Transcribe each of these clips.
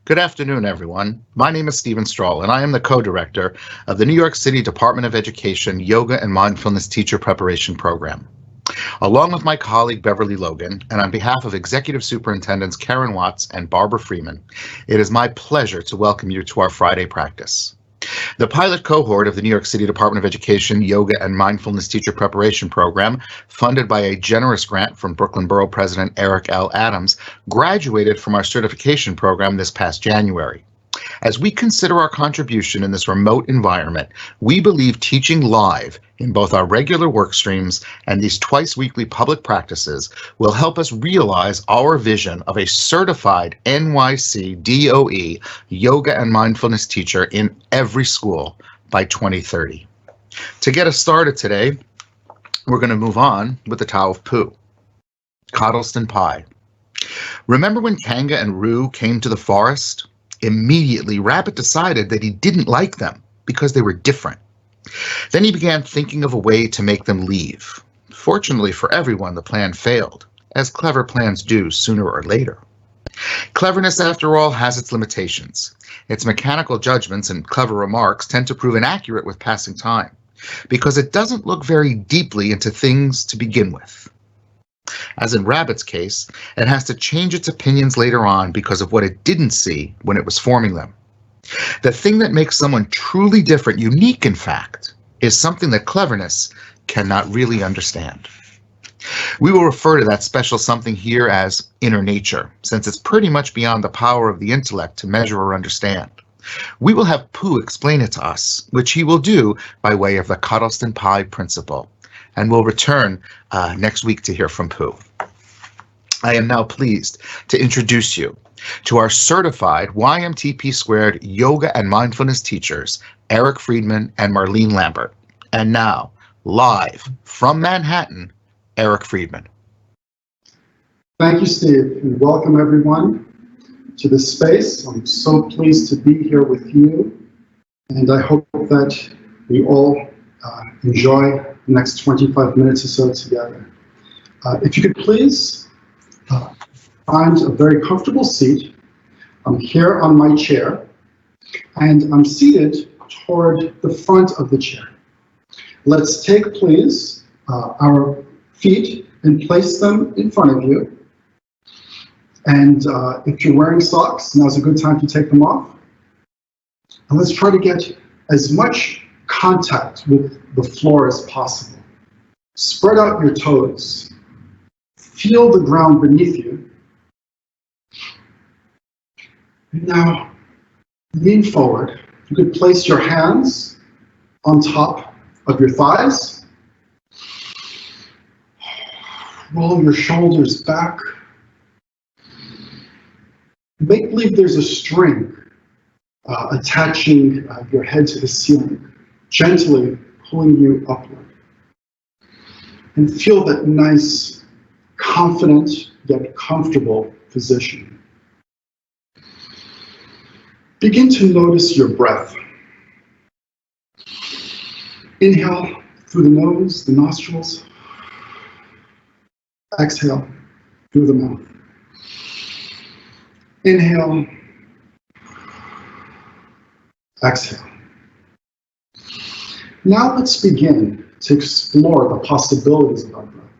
Good afternoon, everyone. My name is Stephen Strahl, and I am the co-director of the New York City Department of Education Yoga and Mindfulness Teacher Preparation Program. Along with my colleague Beverly Logan, and on behalf of Executive Superintendents Karen Watts and Barbara Friedman, it is my pleasure to welcome you to our Friday practice. The pilot cohort of the New York City Department of Education Yoga and Mindfulness Teacher Preparation Program, funded by a generous grant from Brooklyn Borough President Eric L. Adams, graduated from our certification program this past January. As we consider our contribution in this remote environment, we believe teaching live in both our regular work streams and these twice-weekly public practices will help us realize our vision of a certified NYC DOE yoga and mindfulness teacher in every school by 2030. To get us started today, we're going to move on with the Tao of Pooh, Coddleston Pie. Remember when Kanga and Roo came to the forest? Immediately, Rabbit decided that he didn't like them because they were different. Then he began thinking of a way to make them leave. Fortunately for everyone, the plan failed, as clever plans do sooner or later. Cleverness, after all, has its limitations. Its mechanical judgments and clever remarks tend to prove inaccurate with passing time, because it doesn't look very deeply into things to begin with. As in Rabbit's case, it has to change its opinions later on because of what it didn't see when it was forming them. The thing that makes someone truly different, unique in fact, is something that cleverness cannot really understand. We will refer to that special something here as inner nature, since it's pretty much beyond the power of the intellect to measure or understand. We will have Pooh explain it to us, which he will do by way of the Coddleston Pie principle. And we'll return next week to hear from Pooh. I am now pleased to introduce you to our certified YMTP² Yoga and Mindfulness teachers, Eric Friedman and Marlene Lambert. And now, live from Manhattan, Eric Friedman. Thank you, Steve, and welcome everyone to this space. I'm so pleased to be here with you, and I hope that we all enjoy the next 25 minutes or so together. If you could please find a very comfortable seat. I'm here on my chair, and I'm seated toward the front of the chair. Let's take, please, our feet and place them in front of you. And if you're wearing socks, now's a good time to take them off. And let's try to get as much contact with the floor as possible. Spread out your toes. Feel the ground beneath you. And now, lean forward. You could place your hands on top of your thighs. Roll your shoulders back. Make believe there's a string attaching your head to the ceiling, gently pulling you upward. And feel that nice, confident, yet comfortable position. Begin to notice your breath. Inhale through the nose, the nostrils. Exhale through the mouth. Inhale. Exhale. Now let's begin to explore the possibilities of our breath.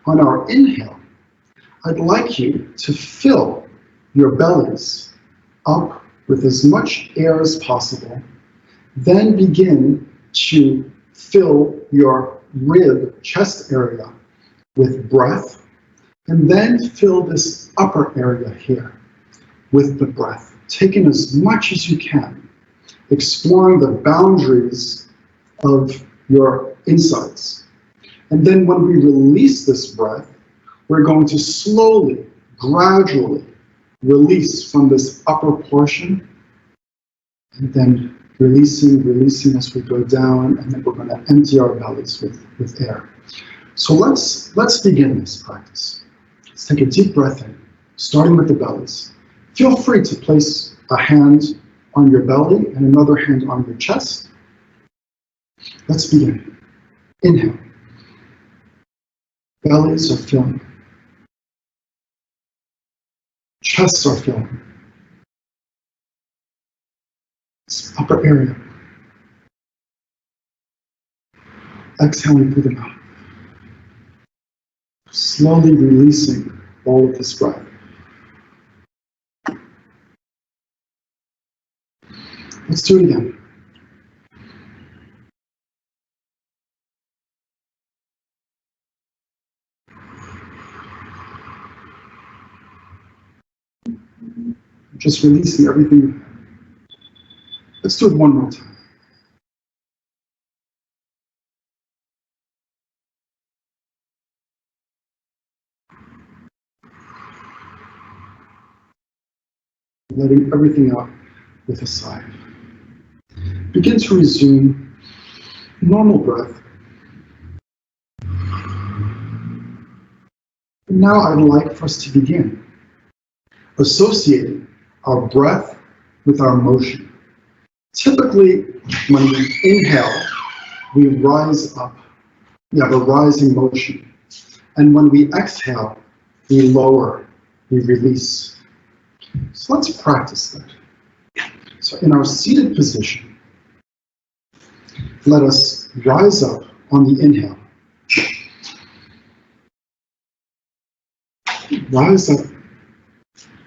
On our inhale, I'd like you to fill your bellies up with as much air as possible. Then begin to fill your rib, chest area with breath, and then fill this upper area here with the breath. Take in as much as you can, exploring the boundaries of your insides. And then when we release this breath, we're going to slowly, gradually release from this upper portion, and then releasing as we go down, and then we're going to empty our bellies with air. So let's begin this practice. Let's take a deep breath in, starting with the bellies. Feel free to place a hand on your belly and another hand on your chest. Let's begin. Inhale. Bellies are filling. Chests are filling. upper area. Exhaling through the mouth. Slowly releasing all of this breath. Let's do it again. Just releasing everything. Let's do it one more time. Letting everything out with a sigh. Begin to resume normal breath. And now I'd like for us to begin associating our breath with our motion. Typically, when we inhale, we rise up. We have a rising motion. And when we exhale, we lower, we release. So let's practice that. So in our seated position, let us rise up on the inhale. Rise up,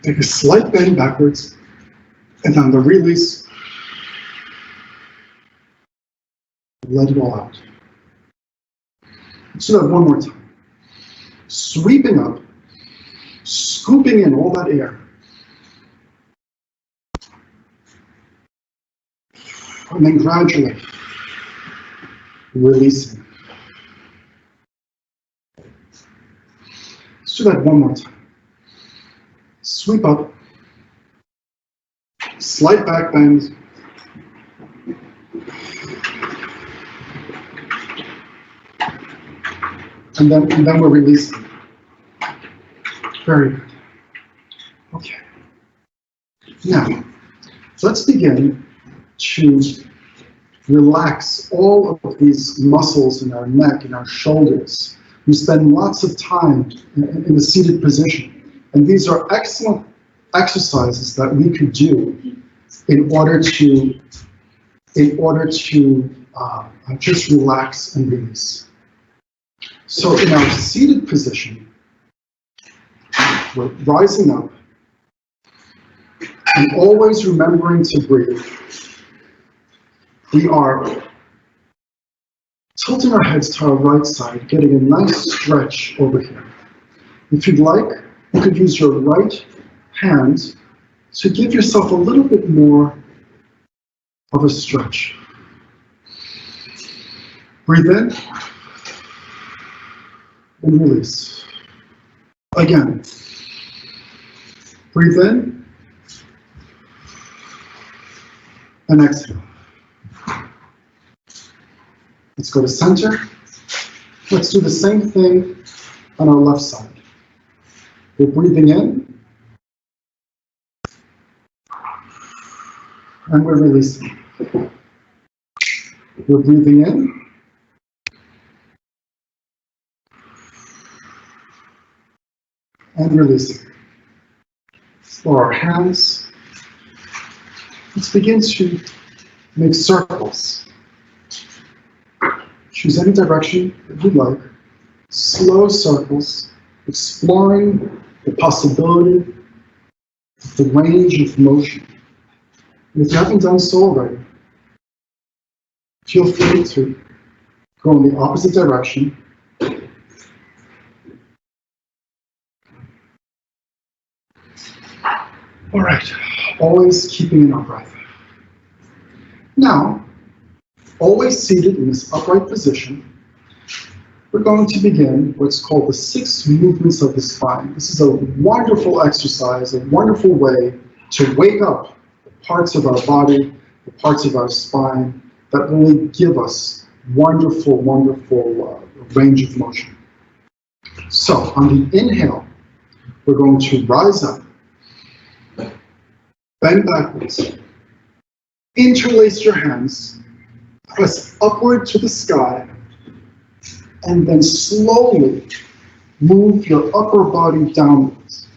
take a slight bend backwards, and on the release, let it all out. Let's do that one more time. Sweeping up, scooping in all that air. And then gradually releasing. Let's do that one more time. Sweep up, slight back bend, and then we're releasing. Very good. Okay. Now, let's begin to relax all of these muscles in our neck and our shoulders. We spend lots of time in the seated position, and these are excellent exercises that we could do in order to just relax and release. So in our seated position, we're rising up and always remembering to breathe. We are tilting our heads to our right side, getting a nice stretch over here. If you'd like, you could use your right hand to give yourself a little bit more of a stretch. Breathe in and release. Again. Breathe in and exhale. Let's go to center. Let's do the same thing on our left side. We're breathing in and we're releasing. We're breathing in and releasing. For our hands, let's begin to make circles. Choose any direction that you'd like. Slow circles, exploring the possibility of the range of motion. And if you haven't done so already, feel free to go in the opposite direction. All right, always keeping in our breath. Now, always seated in this upright position, we're going to begin what's called the 6 movements of the spine. This is a wonderful exercise, a wonderful way to wake up the parts of our body, the parts of our spine that really give us wonderful range of motion. So on the inhale, we're going to rise up, bend backwards, interlace your hands, press upward to the sky, and then slowly move your upper body downwards.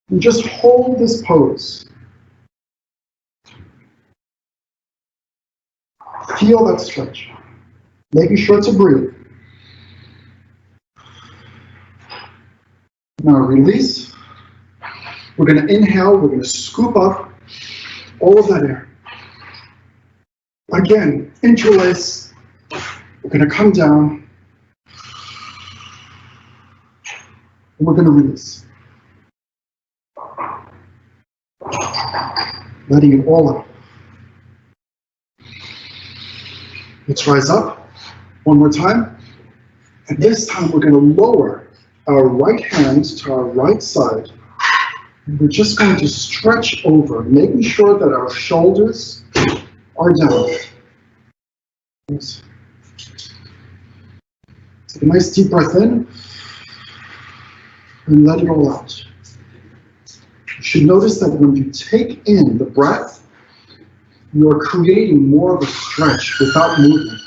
And just hold this pose. Feel that stretch, making sure to breathe. Now release. We're going to inhale, we're going to scoop up all of that air. Again, interlace. We're going to come down. And we're going to release. Letting it all out. Let's rise up one more time. And this time we're going to lower our right hands to our right side. And we're just going to stretch over, making sure that our shoulders are down. Yes. Take a nice deep breath in and let it all out. You should notice that when you take in the breath, you're creating more of a stretch without movement.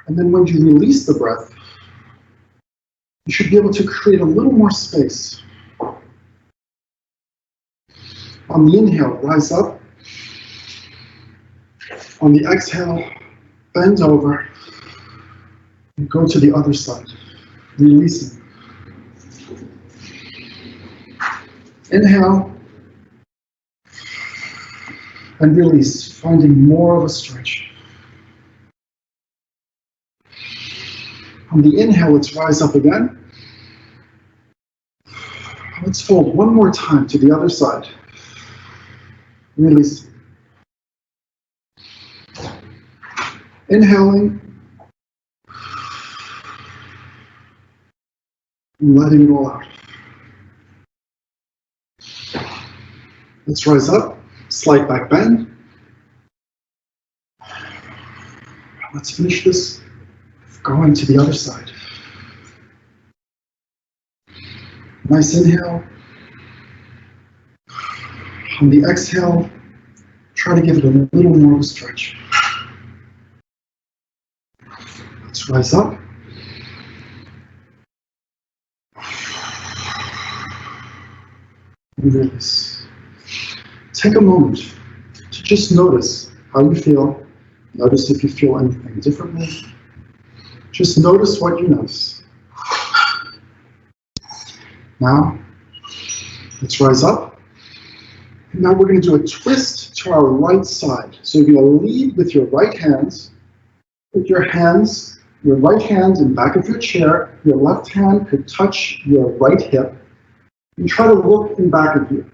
And then when you release the breath, you should be able to create a little more space. On the inhale, rise up. On the exhale, bend over and go to the other side, releasing. Inhale and release, finding more of a stretch. On the inhale, let's rise up again. Let's fold one more time to the other side. Release. Inhaling. And letting it all out. Let's rise up. Slight back bend. Let's finish this. Going to the other side. Nice inhale. On the exhale, try to give it a little more of a stretch. Let's rise up. And release. Take a moment to just notice how you feel. Notice if you feel anything differently. Just notice what you notice. Now, let's rise up. And now we're going to do a twist to our right side. So you're going to lead with your right hands. With your hands, your right hand in back of your chair. Your left hand could touch your right hip. And try to look in back of you.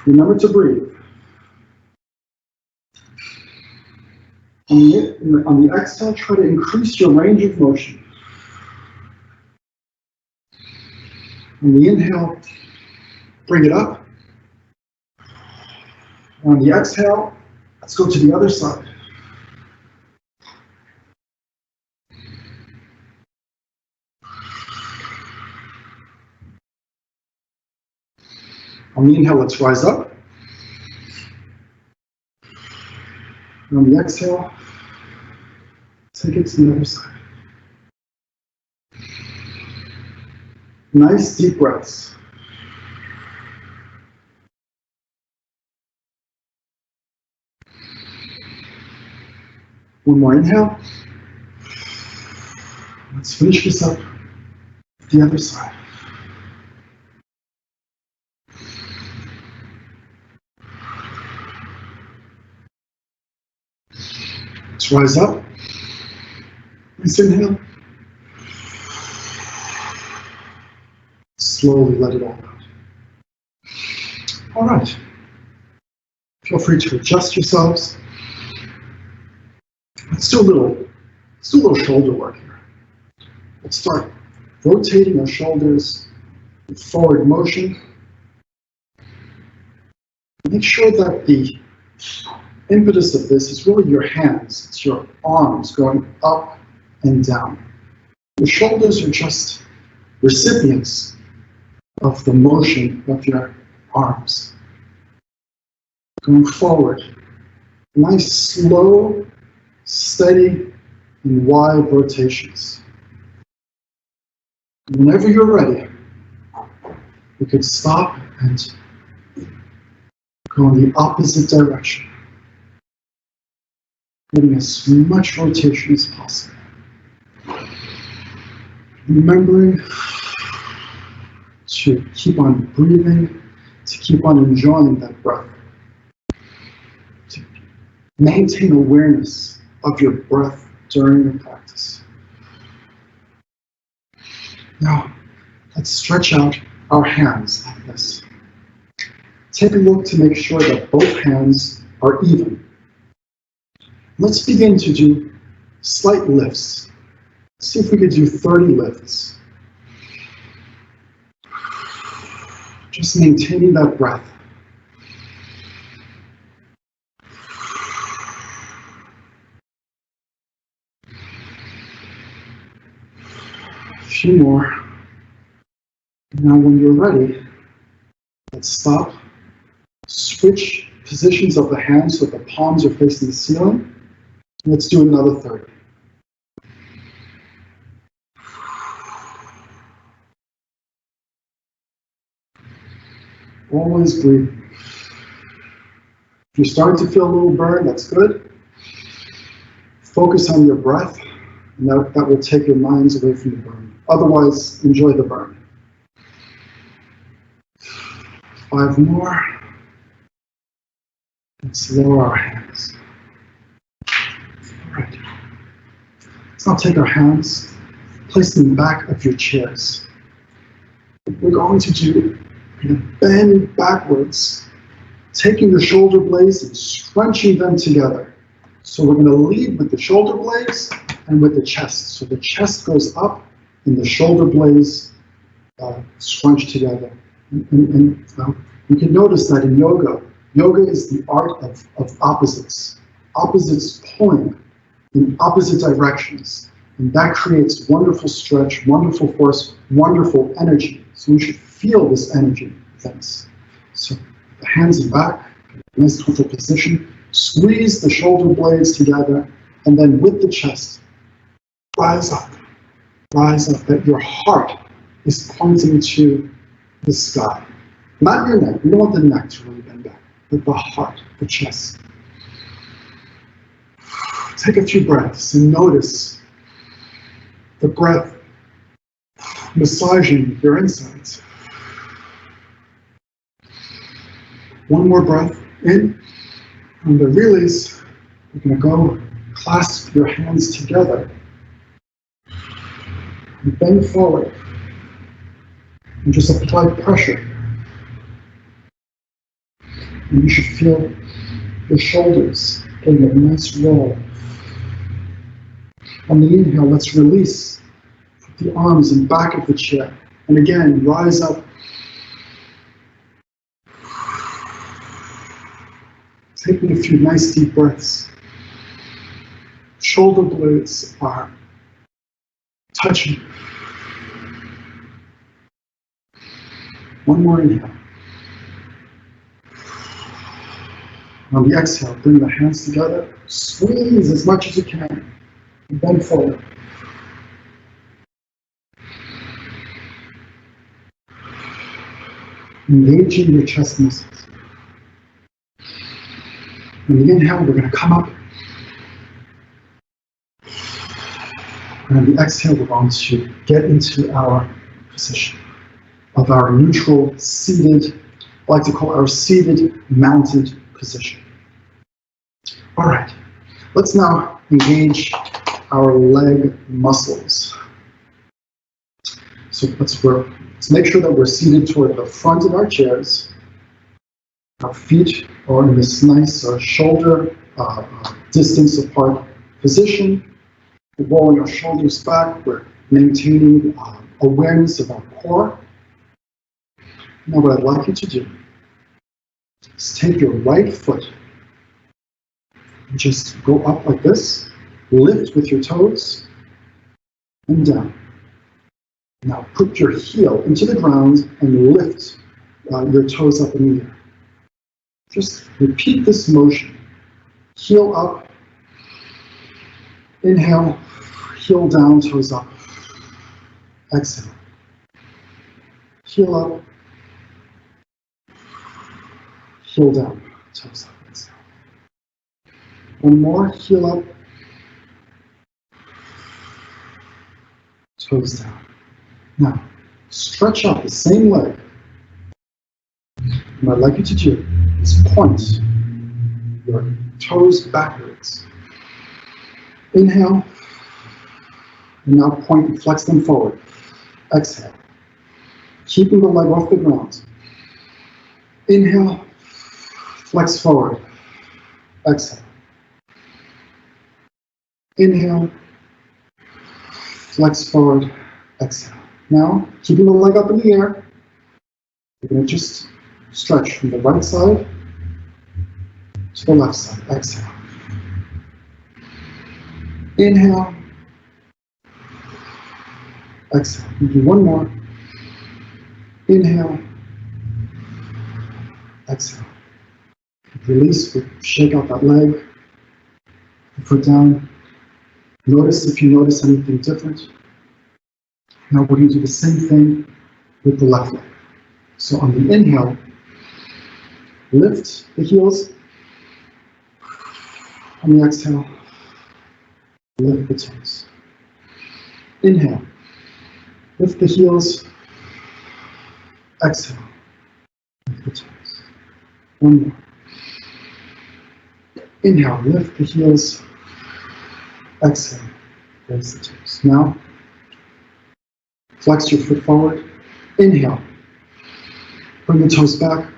Remember to breathe. On the exhale, try to increase your range of motion. On the inhale, bring it up. On the exhale, let's go to the other side. On the inhale, let's rise up. And on the exhale, take it to the other side. Nice deep breaths. One more inhale. Let's finish this up. The other side. Let's rise up. Nice inhale. Slowly let it all out. All right. Feel free to adjust yourselves. Let's do a little shoulder work here. Let's start rotating our shoulders with forward motion. Make sure that the impetus of this is really your hands. It's your arms going up and down. Your shoulders are just recipients of the motion of your arms. Going forward. Nice, slow, steady in wide rotations. Whenever you're ready, you could stop and go in the opposite direction, getting as much rotation as possible. Remembering to keep on breathing, to keep on enjoying that breath, to maintain awareness of your breath during the practice. Now, let's stretch out our hands like this. Take a look to make sure that both hands are even. Let's begin to do slight lifts. See if we could do 30 lifts. Just maintaining that breath. A few more. Now when you're ready, let's stop. Switch positions of the hands so the palms are facing the ceiling. Let's do another 30. Always breathing. If you're starting to feel a little burn, that's good. Focus on your breath, and that will take your minds away from the burn. Otherwise, enjoy the burn. 5 more. Let's lower our hands. All right. Let's now take our hands, place them in the back of your chairs. We're going to do, we're going to bend backwards, taking the shoulder blades and scrunching them together. So we're going to lead with the shoulder blades and with the chest. So the chest goes up and the shoulder blades scrunch together. And you can notice that in yoga, yoga is the art of opposites. Opposites pulling in opposite directions. And that creates wonderful stretch, wonderful force, wonderful energy. So we should feel this energy. Thanks. So the hands in back, nice comfortable position. Squeeze the shoulder blades together, and then with the chest, rise up, that your heart is pointing to the sky. Not your neck, we don't want the neck to really bend back, but the heart, the chest. Take a few breaths and notice the breath massaging your insides. One more breath in. On the release, you're going to go clasp your hands together and bend forward and just apply pressure. And you should feel your shoulders getting a nice roll. On the inhale, let's release. Put the arms in back of the chair. And again, rise up. Taking a few nice deep breaths. Shoulder blades are touching. One more inhale. On the exhale, bring the hands together. Squeeze as much as you can. And bend forward. Engaging your chest muscles. On the inhale, we're going to come up. And on the exhale, we're going to get into our position of our neutral seated, I like to call our seated mounted position. All right, let's now engage our leg muscles. So let's make sure that we're seated toward the front of our chairs. Our feet are in this nice shoulder distance apart position. We're rolling our shoulders back. We're maintaining awareness of our core. Now what I'd like you to do is take your right foot and just go up like this. Lift with your toes and down. Now put your heel into the ground and lift your toes up in the air. Just repeat this motion. Heel up, Inhale, heel down, toes up. Exhale. Heel up, heel down, toes up. Exhale. One more, heel up, toes down. Now, stretch out the same leg. What I'd like you to do is point your toes backwards. Inhale, and now point and flex them forward. Exhale, keeping the leg off the ground. Inhale, flex forward. Exhale. Inhale, flex forward. Exhale. Now, keeping the leg up in the air, you're going to just stretch from the right side to the left side. Exhale. Inhale. Exhale. We'll do one more. Inhale. Exhale. Release, shake out that leg. Foot down. Notice if you notice anything different. Now we're going to do the same thing with the left leg. So on the inhale, lift the heels. On the exhale, lift the toes. Inhale, lift the heels. Exhale, lift the toes. One more. Inhale, lift the heels. Exhale, raise the toes. Now, flex your foot forward. Inhale, bring the toes back.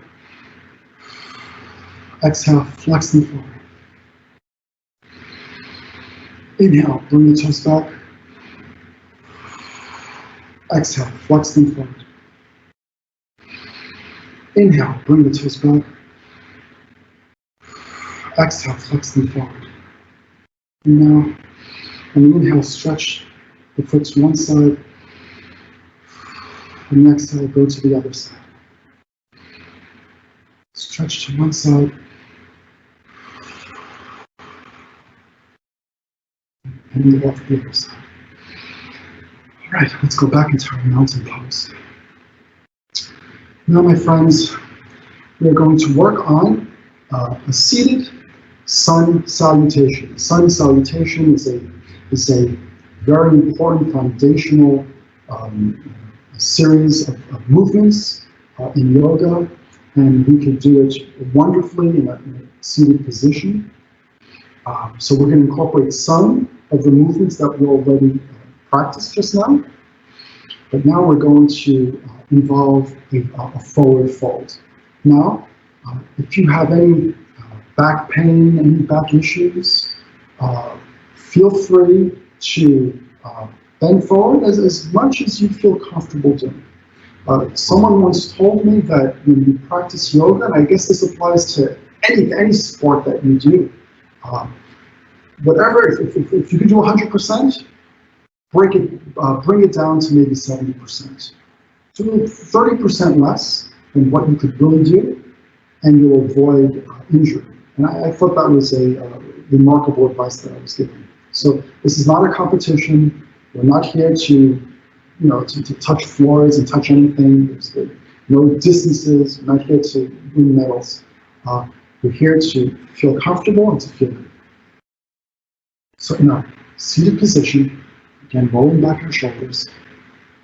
Exhale, flex them forward. Inhale, bring the toes back. Exhale, flex them forward. Inhale, bring the toes back. Exhale, flex them forward. And now, on the inhale, stretch the foot to one side. And the exhale, go to the other side. Stretch to one side. And move off the other side. All right, let's go back into our mountain pose. Now, my friends, we are going to work on a seated sun salutation. Sun salutation is a very important foundational series of movements in yoga, and we can do it wonderfully in a seated position. So we're going to incorporate some of the movements that we already practiced just now, but now we're going to involve a forward fold. Now, if you have any back pain, any back issues, feel free to bend forward as much as you feel comfortable doing. Someone once told me that when you practice yoga, and I guess this applies to any sport that you do, whatever, if you can do 100%, bring it down to maybe 70%. Do 30% less than what you could really do, and you'll avoid injury. And I thought that was a remarkable advice that I was given. So this is not a competition. We're not here to touch floors and touch anything. There's no distances. We're not here to win medals. We're here to feel comfortable and to feel good. So in our seated position, again, rolling back our shoulders,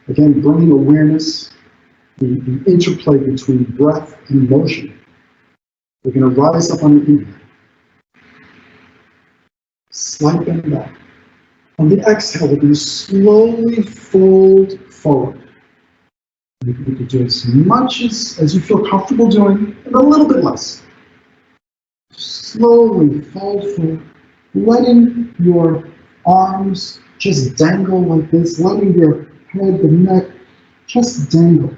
again, bringing awareness, the interplay between breath and motion. We're going to rise up on the inhale. Slight bend back. On the exhale, we're going to slowly fold forward. You can do as much as you feel comfortable doing, and a little bit less. Slowly fold forward, letting your arms just dangle like this, letting your head, the neck, just dangle.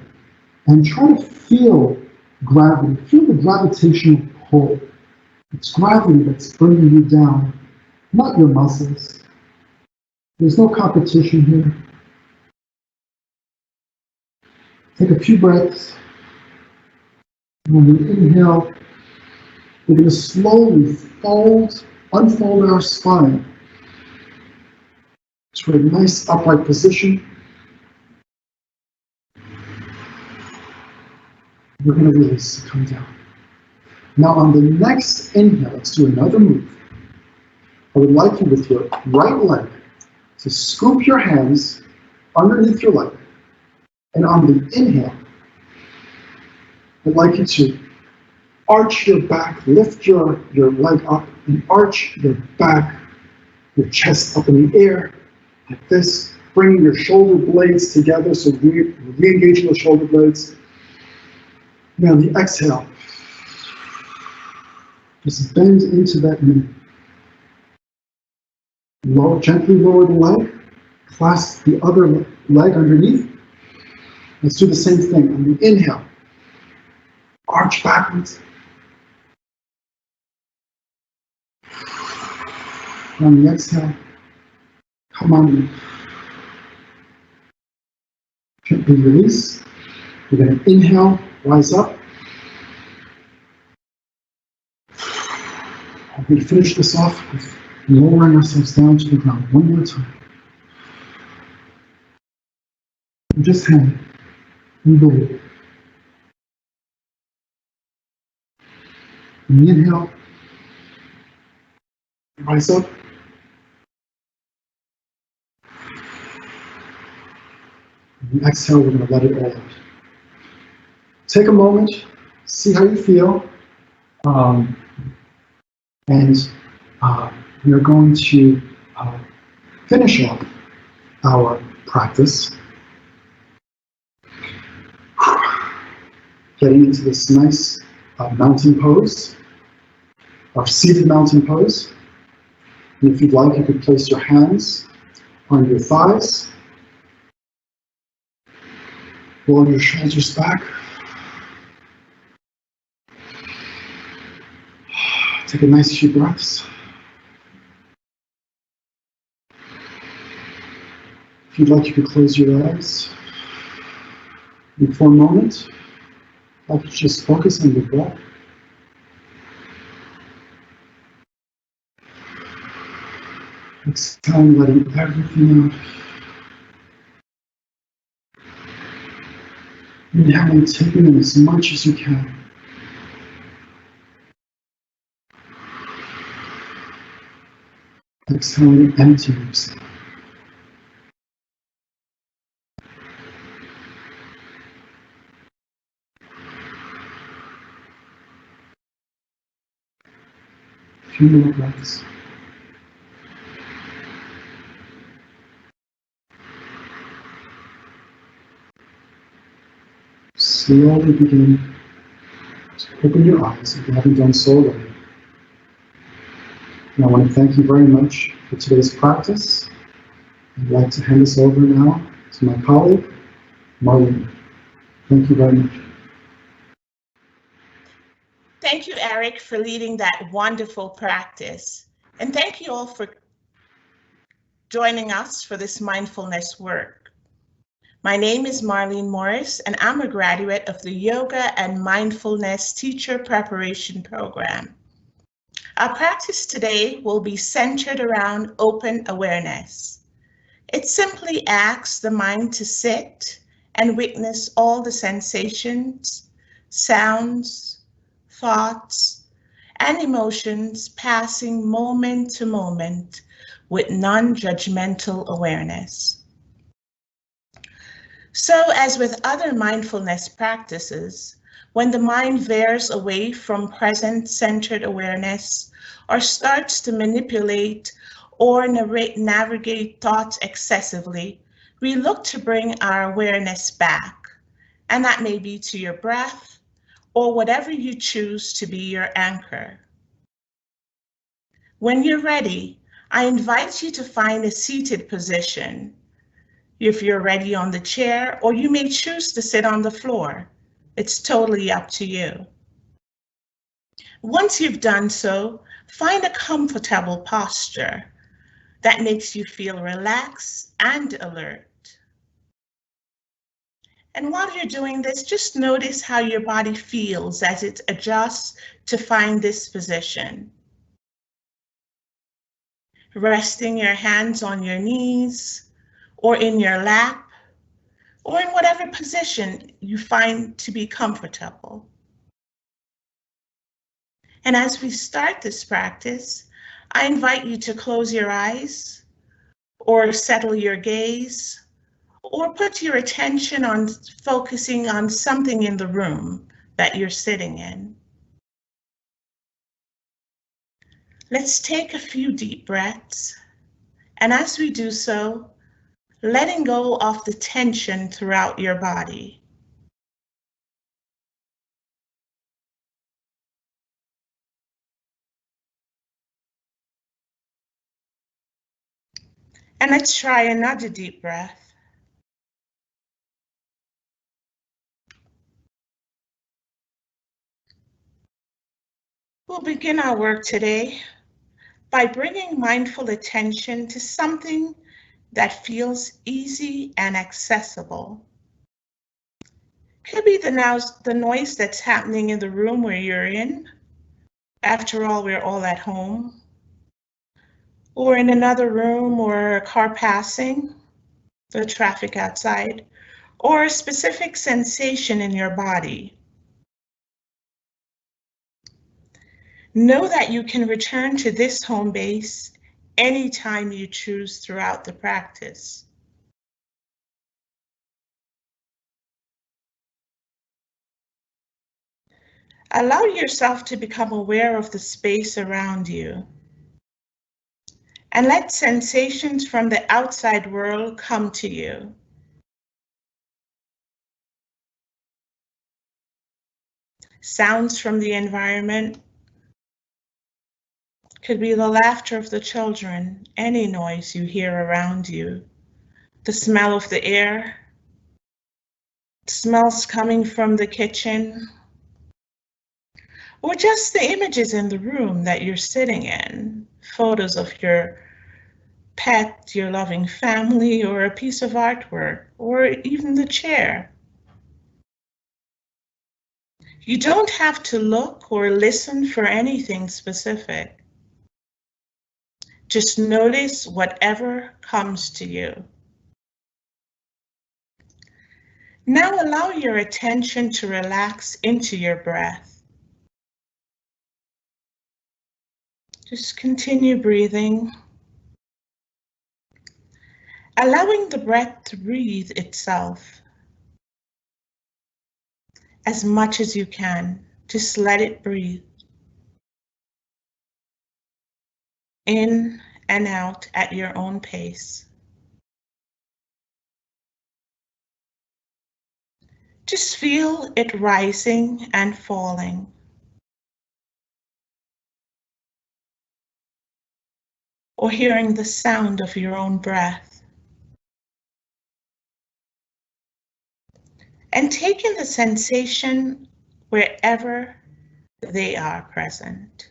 And try to feel gravity, feel the gravitational pull. It's gravity that's bringing you down, not your muscles. There's no competition here. Take a few breaths. And when we inhale, we're going to slowly unfold our spine. to a nice upright position. We're going to release, come down. Now on the next inhale, let's do another move. I would like you with your right leg to scoop your hands underneath your leg. And on the inhale, I'd like you to arch your back, lift your leg up and arch your back, your chest up in the air like this, bringing your shoulder blades together, so re-engaging the shoulder blades. Now the exhale, just bend into that knee. Gently lower the leg, clasp the other leg underneath. Let's do the same thing on the inhale. Arch backwards. On the exhale, come on in. Gently release. We're going to inhale, rise up. I'm going to finish this off with lowering ourselves down to the ground one more time. And just hang in the loop. Inhale, rise up. And exhale, we're going to let it all out. Take a moment, see how you feel, and we are going to finish off our practice, getting into this nice mountain pose, our seated mountain pose. And if you'd like, you could place your hands on your thighs, roll your shoulders back. Take a nice few breaths. If you'd like, you could close your eyes. And for a moment, I'd like you to just focus on your breath. Exhale, letting everything out. Inhaling, taking in as much as you can. Exhaling, emptying yourself. A few more breaths. Slowly begin to open your eyes if you haven't done so already. And I want to thank you very much for today's practice. I'd like to hand this over now to my colleague, Marlene. Thank you very much. Thank you, Eric, for leading that wonderful practice. And thank you all for joining us for this mindfulness work. My name is Marlene Morris, and I'm a graduate of the Yoga and Mindfulness Teacher Preparation Program. Our practice today will be centered around open awareness. It simply asks the mind to sit and witness all the sensations, sounds, thoughts, and emotions passing moment to moment with non-judgmental awareness. So, as with other mindfulness practices, when the mind veers away from present-centered awareness or starts to manipulate or navigate thoughts excessively, we look to bring our awareness back, and that may be to your breath or whatever you choose to be your anchor. When you're ready, I invite you to find a seated position. If you're ready on the chair, or you may choose to sit on the floor. It's totally up to you. Once you've done so, find a comfortable posture that makes you feel relaxed and alert. And while you're doing this, just notice how your body feels as it adjusts to find this position. resting your hands on your knees or in your lap, or in whatever position you find to be comfortable. And as we start this practice, I invite you to close your eyes or settle your gaze or put your attention on focusing on something in the room that you're sitting in. Let's take a few deep breaths, and as we do so, letting go of the tension throughout your body. And let's try another deep breath. We'll begin our work today by bringing mindful attention to something that feels easy and accessible. Could be the noise that's happening in the room where you're in. After all, we're all at home. Or in another room, or a car passing, the traffic outside, or a specific sensation in your body. Know that you can return to this home base anytime you choose throughout the practice. Allow yourself to become aware of the space around you, and let sensations from the outside world come to you. Sounds from the environment, could be the laughter of the children, any noise you hear around you, the smell of the air, smells coming from the kitchen, or just the images in the room that you're sitting in, photos of your pet, your loving family, or a piece of artwork, or even the chair. You don't have to look or listen for anything specific. Just notice whatever comes to you. Now allow your attention to relax into your breath. Just continue breathing, allowing the breath to breathe itself as much as you can. Just let it breathe in and out at your own pace. Just feel it rising and falling. Or hearing the sound of your own breath. And taking the sensation wherever they are present.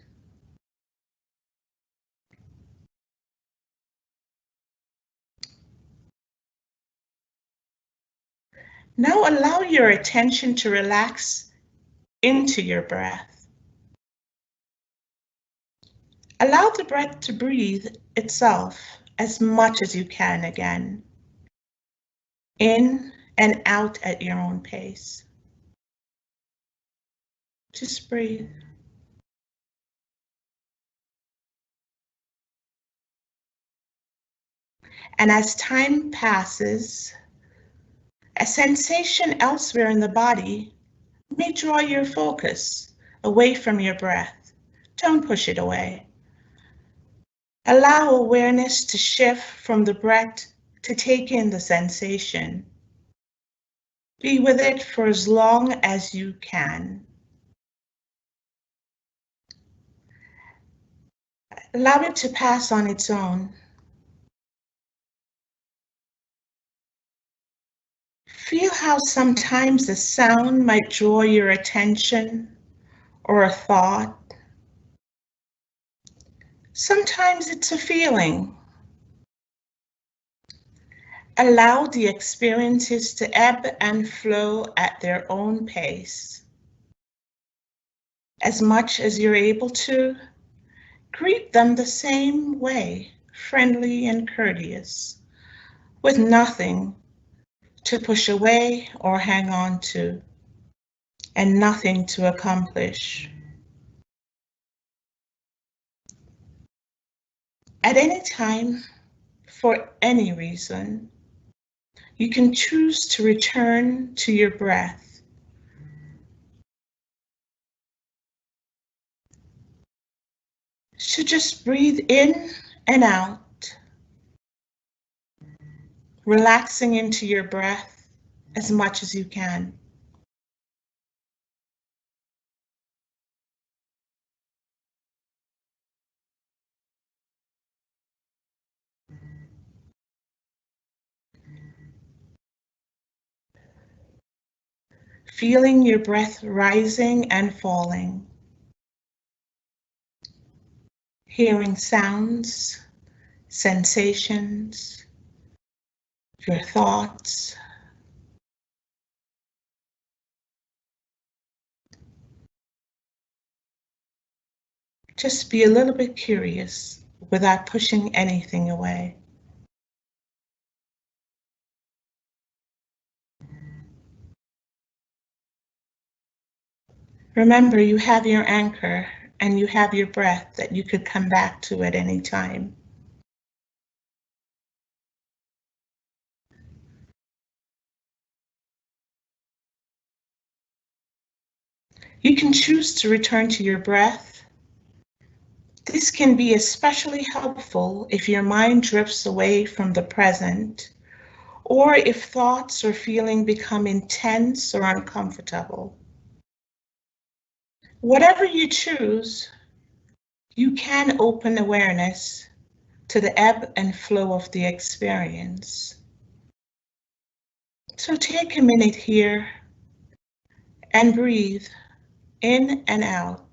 Now allow your attention to relax into your breath. Allow the breath to breathe itself as much as you can again, in and out at your own pace. Just breathe. And as time passes, a sensation elsewhere in the body may draw your focus away from your breath. Don't push it away. Allow awareness to shift from the breath to take in the sensation. Be with it for as long as you can. Allow it to pass on its own. Feel how sometimes a sound might draw your attention or a thought. Sometimes it's a feeling. Allow the experiences to ebb and flow at their own pace. As much as you're able to, greet them the same way friendly and courteous, with nothing to push away or hang on to, and nothing to accomplish. At any time, for any reason, you can choose to return to your breath. So just breathe in and out, relaxing into your breath as much as you can. Feeling your breath rising and falling. Hearing sounds, sensations, your thoughts. Just be a little bit curious without pushing anything away. Remember, you have your anchor and you have your breath that you could come back to at any time. You can choose to return to your breath. This can be especially helpful if your mind drifts away from the present, or if thoughts or feeling become intense or uncomfortable. Whatever you choose, you can open awareness to the ebb and flow of the experience. So take a minute here and breathe in and out,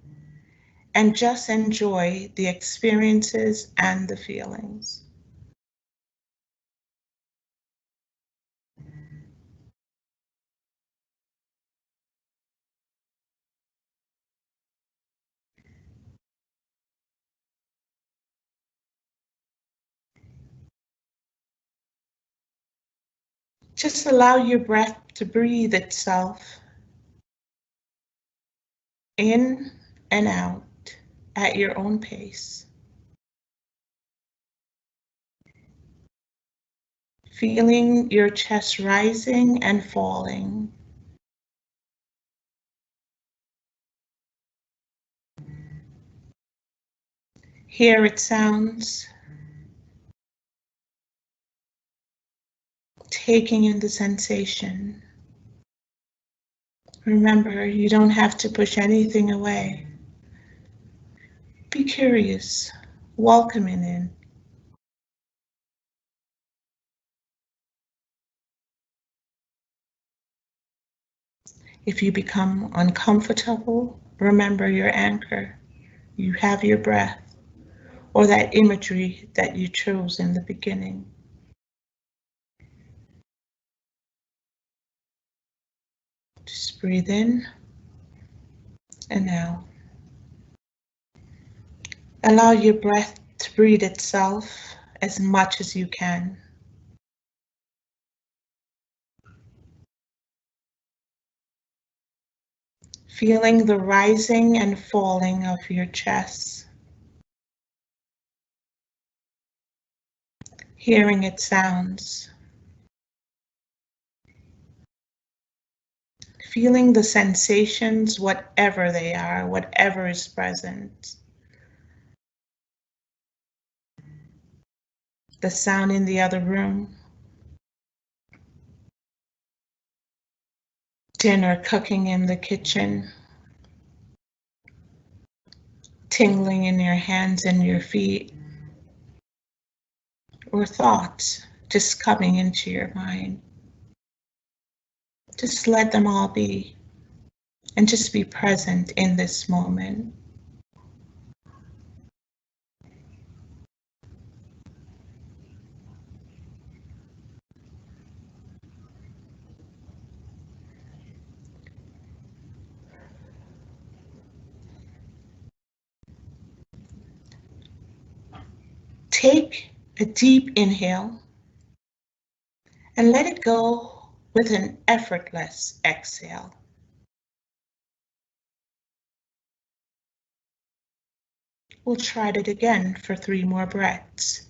and just enjoy the experiences and the feelings. Just allow your breath to breathe itself in and out at your own pace. Feeling your chest rising and falling. Hear its sounds. Taking in the sensation. Remember, you don't have to push anything away. Be curious, welcoming in. If you become uncomfortable, remember your anchor. You have your breath, or that imagery that you chose in the beginning. Just breathe in and out. Allow your breath to breathe itself as much as you can. Feeling the rising and falling of your chest. Hearing its sounds. Feeling the sensations, whatever they are, whatever is present. The sound in the other room. Dinner cooking in the kitchen. Tingling in your hands and your feet. Or thoughts just coming into your mind. Just let them all be, and just be present in this moment. Take a deep inhale, and let it go with an effortless exhale. We'll try it again for 3 more breaths.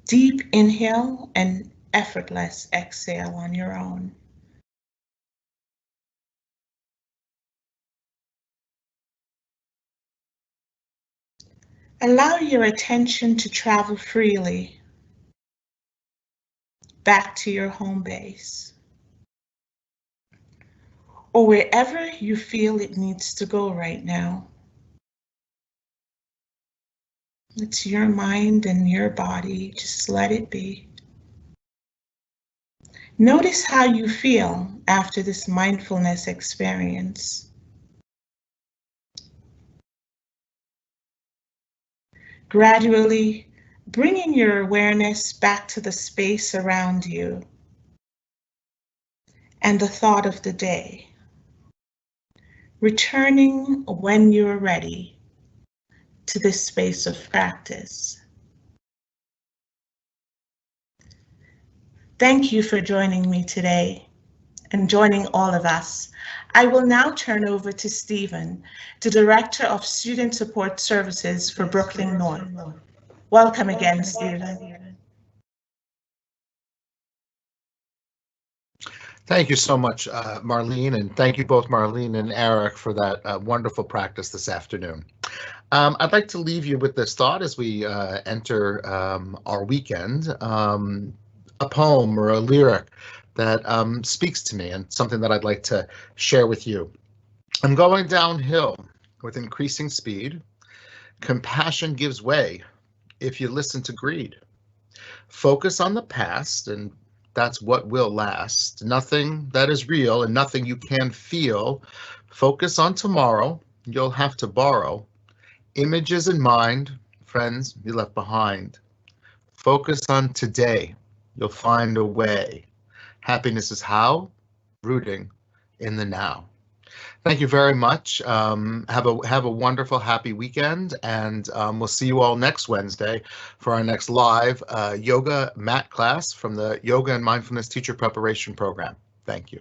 Deep inhale and effortless exhale on your own. Allow your attention to travel freely back to your home base, or wherever you feel it needs to go right now. It's your mind and your body, just let it be. Notice how you feel after this mindfulness experience. Gradually bringing your awareness back to the space around you and the thought of the day. Returning when you're ready to this space of practice. Thank you for joining me today and joining all of us. I will now turn over to Stephen, the Director of Student Support Services for Brooklyn North. Welcome again, Stephen. Thank you so much, Marlene, and thank you both, Marlene and Eric, for that wonderful practice this afternoon. I'd like to leave you with this thought as we enter our weekend, a poem or a lyric that speaks to me and something that I'd like to share with you. I'm going downhill with increasing speed. Compassion gives way if you listen to greed. Focus on the past, and that's what will last. Nothing that is real and nothing you can feel. Focus on tomorrow. You'll have to borrow. Images in mind, friends, you left behind. Focus on today. You'll find a way. Happiness is how? Rooting in the now. Thank you very much. Have a wonderful, happy weekend, and we'll see you all next Wednesday for our next live yoga mat class from the Yoga and Mindfulness Teacher Preparation Program. Thank you.